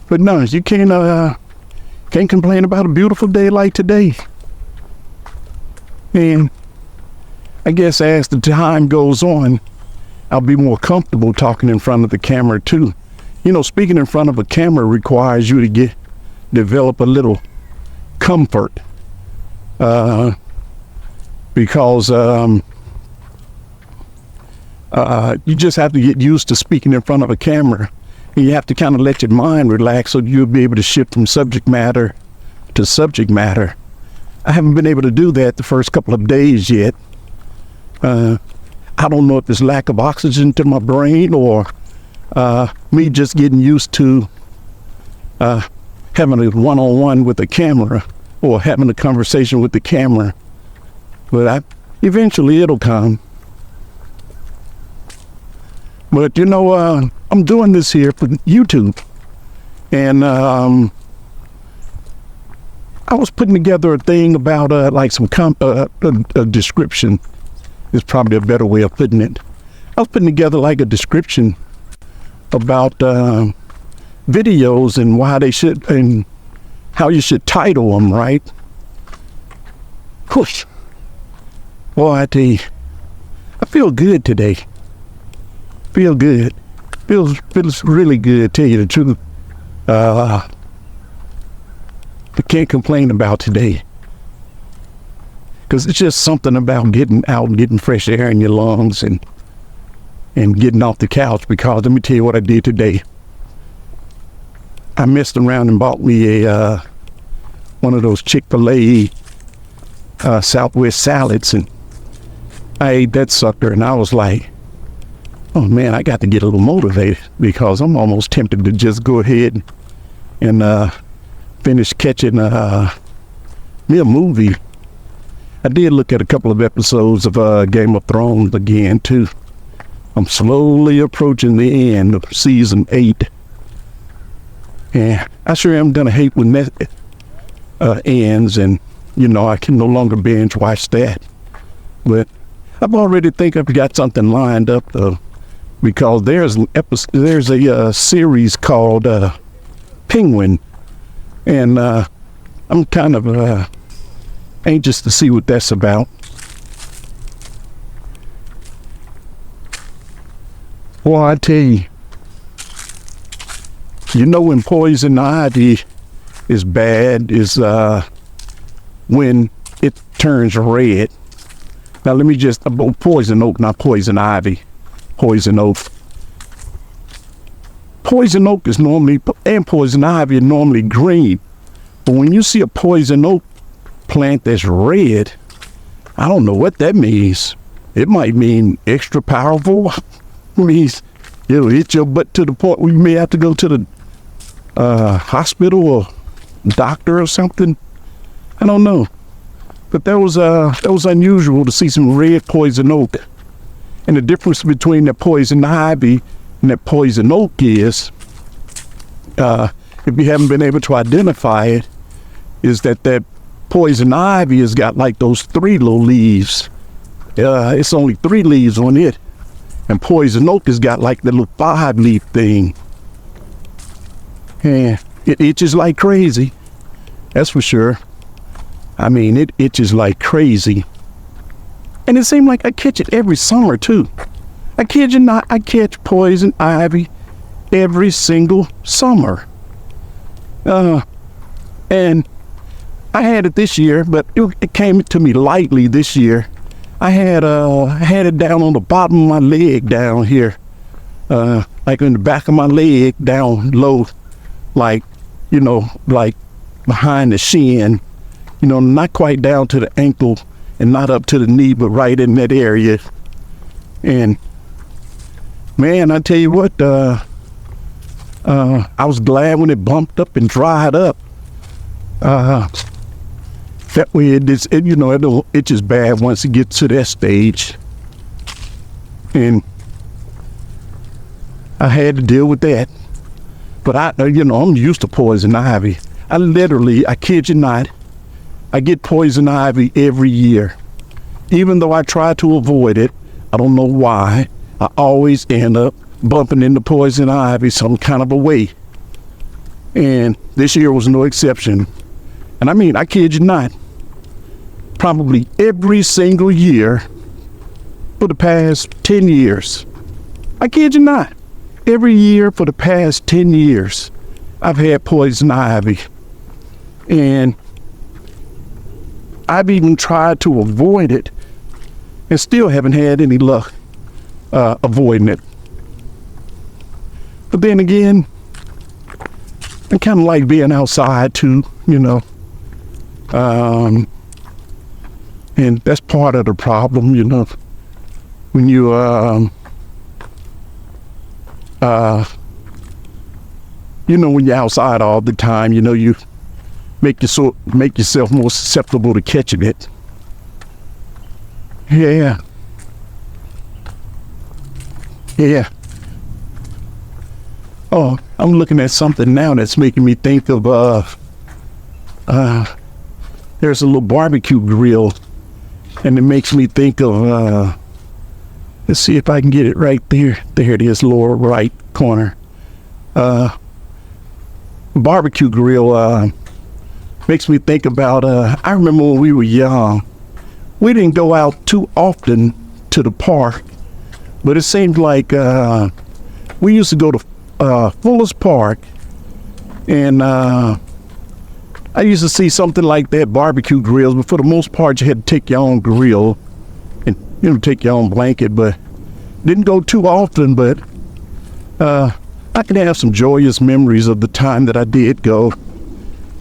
But no, you can't complain about a beautiful day like today. And I guess as the time goes on, I'll be more comfortable talking in front of the camera too. You know, speaking in front of a camera requires you to develop a little comfort, because you just have to get used to speaking in front of a camera. You have to kind of let your mind relax so you'll be able to shift from subject matter to subject matter. I haven't been able to do that the first couple of days yet. I don't know if it's lack of oxygen to my brain or me just getting used to having a one-on-one with the camera or having a conversation with the camera. But eventually it'll come. But you know, I'm doing this here for YouTube, and I was putting together a thing about like some a description is probably a better way of putting it. I was putting together like a description about videos and why they should and how you should title them, right? Whoosh. Boy, I tell you, I feel good today. Feel good. Feels really good, tell you the truth. I can't complain about today. Because it's just something about getting out and getting fresh air in your lungs and getting off the couch. Because let me tell you what I did today. I messed around and bought me a one of those Chick-fil-A Southwest salads, and I ate that sucker, and I was like, oh man, I got to get a little motivated because I'm almost tempted to just go ahead and finish catching me a movie. I did look at a couple of episodes of Game of Thrones again too. I'm slowly approaching the end of season 8. And I sure am gonna hate when that ends, and you know, I can no longer binge watch that. But I've already think I've got something lined up though, because there's a series called Penguin, and I'm kind of anxious to see what that's about. Well, I tell you, you know when poison ivy is bad is when it turns red. Now let me just, poison oak, not poison ivy. Poison oak. Poison oak is normally, and poison ivy are normally green. But when you see a poison oak plant that's red, I don't know what that means. It might mean extra powerful. It means it'll hit your butt to the point where you may have to go to the hospital or doctor or something. I don't know. But that was unusual to see some red poison oak. And the difference between that poison ivy and that poison oak is, if you haven't been able to identify it, is that poison ivy has got like those 3 little leaves. It's only 3 leaves on it. And poison oak has got like the little 5-leaf thing. And it itches like crazy. That's for sure. I mean, it itches like crazy. And it seemed like I catch it every summer too. I kid you not, I catch poison ivy every single summer. And I had it this year, but it came to me lightly this year. I had it down on the bottom of my leg down here, like in the back of my leg, down low, like, you know, like behind the shin, you know, not quite down to the ankle and not up to the knee, but right in that area. And man, I tell you what, I was glad when it bumped up and dried up. That way it you know, it don't itch as bad once it gets to that stage. And I had to deal with that. But you know, I'm used to poison ivy. I kid you not, I get poison ivy every year. Even though I try to avoid it, I don't know why, I always end up bumping into poison ivy some kind of a way. And this year was no exception. And I mean, I kid you not, probably every single year for the past 10 years. I kid you not. Every year for the past 10 years, I've had poison ivy. And I've even tried to avoid it and still haven't had any luck avoiding it. But then again, I kind of like being outside too, you know. And that's part of the problem, you know. When you when you're outside all the time, you know, you make yourself more susceptible to catching it. Yeah. Oh, I'm looking at something now that's making me think of there's a little barbecue grill, and it makes me think of let's see if I can get it right there. There it is, lower right corner. Barbecue grill makes me think about I remember when we were young, we didn't go out too often to the park, but it seemed like we used to go to Fuller's Park, and I used to see something like that, barbecue grills, but for the most part you had to take your own grill and, you know, take your own blanket. But didn't go too often, but I can have some joyous memories of the time that I did go.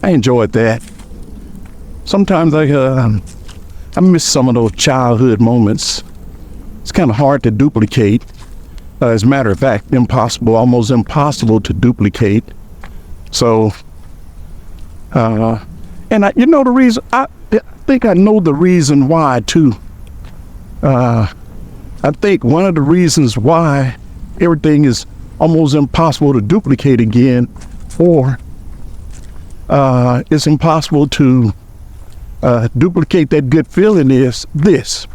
I enjoyed that. Sometimes I miss some of those childhood moments. It's kind of hard to duplicate. As a matter of fact, almost impossible to duplicate. So, and the reason, I think I know the reason why too. I think one of the reasons why everything is almost impossible to duplicate again, or it's impossible to duplicate that good feeling is this.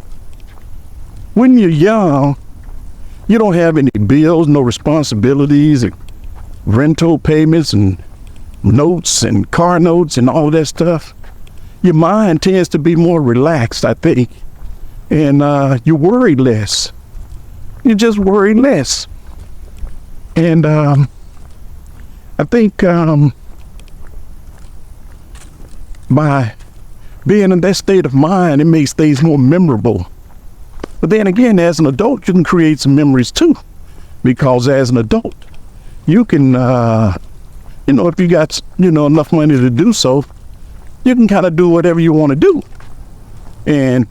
When you're young, you don't have any bills, no responsibilities, and rental payments and notes and car notes and all that stuff. Your mind tends to be more relaxed, I think, and you worry less. You just worry less. And I think by being in that state of mind, it makes things more memorable. But then again, as an adult, you can create some memories too, because as an adult, you can, if you got, enough money to do so, you can kind of do whatever you want to do. And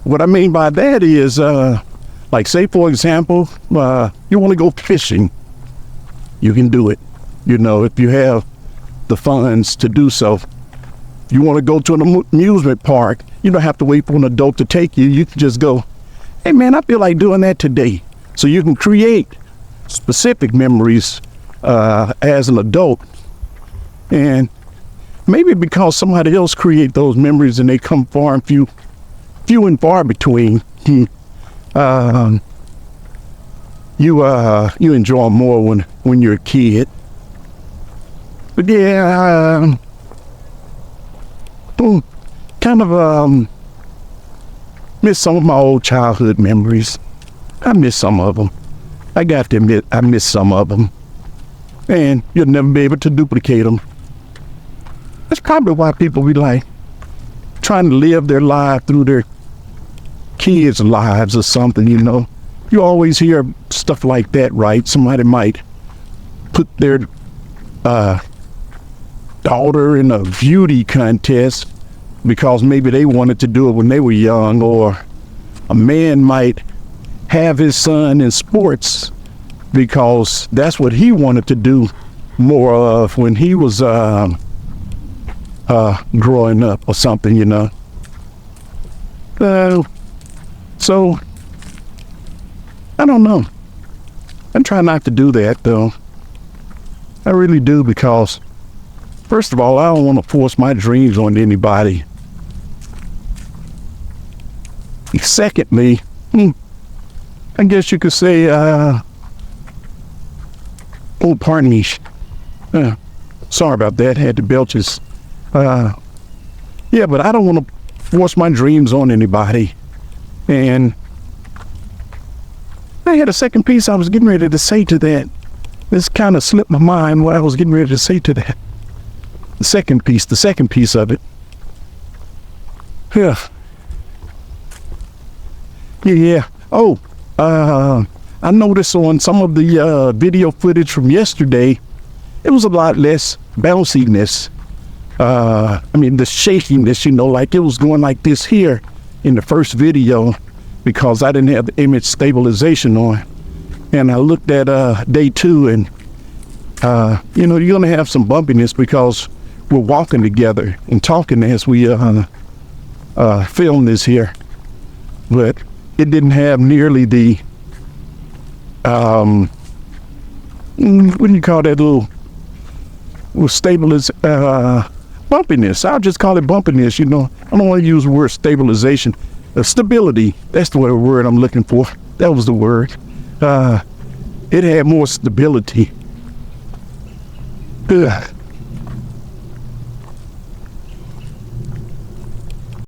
what I mean by that is, like, say, for example, you want to go fishing. You can do it, if you have the funds to do so. You want to go to an amusement park, you don't have to wait for an adult to take you. You can just go, hey man, I feel like doing that today. So you can create specific memories as an adult. And maybe because somebody else create those memories and they come far and few and far between, you enjoy them more when you're a kid. But yeah, kind of miss some of my old childhood memories. I miss some of them. I got to admit, I miss some of them. And you'll never be able to duplicate them. That's probably why people be like trying to live their life through their kids' lives or something, You always hear stuff like that, right? Somebody might put their daughter in a beauty contest because maybe they wanted to do it when they were young, or a man might have his son in sports because that's what he wanted to do more of when he was growing up or something, So I don't know. I try not to do that, though. I really do, because first of all, I don't want to force my dreams on anybody. Secondly, I guess you could say, pardon me. Sorry about that. Had the belches. Yeah, but I don't want to force my dreams on anybody. And I had a second piece I was getting ready to say to that. This kind of slipped my mind what I was getting ready to say to that. The second piece of it. Yeah. Yeah. Oh, I noticed on some of the video footage from yesterday, it was a lot less bounciness. I mean, the shakiness, like it was going like this here in the first video because I didn't have the image stabilization on. And I looked at day 2 and, you're going to have some bumpiness because we're walking together and talking as we film this here. But it didn't have nearly the, what do you call that little bumpiness. I'll just call it bumpiness, I don't want to use the word stabilization. Stability, that's the word I'm looking for. That was the word. It had more stability. Ugh.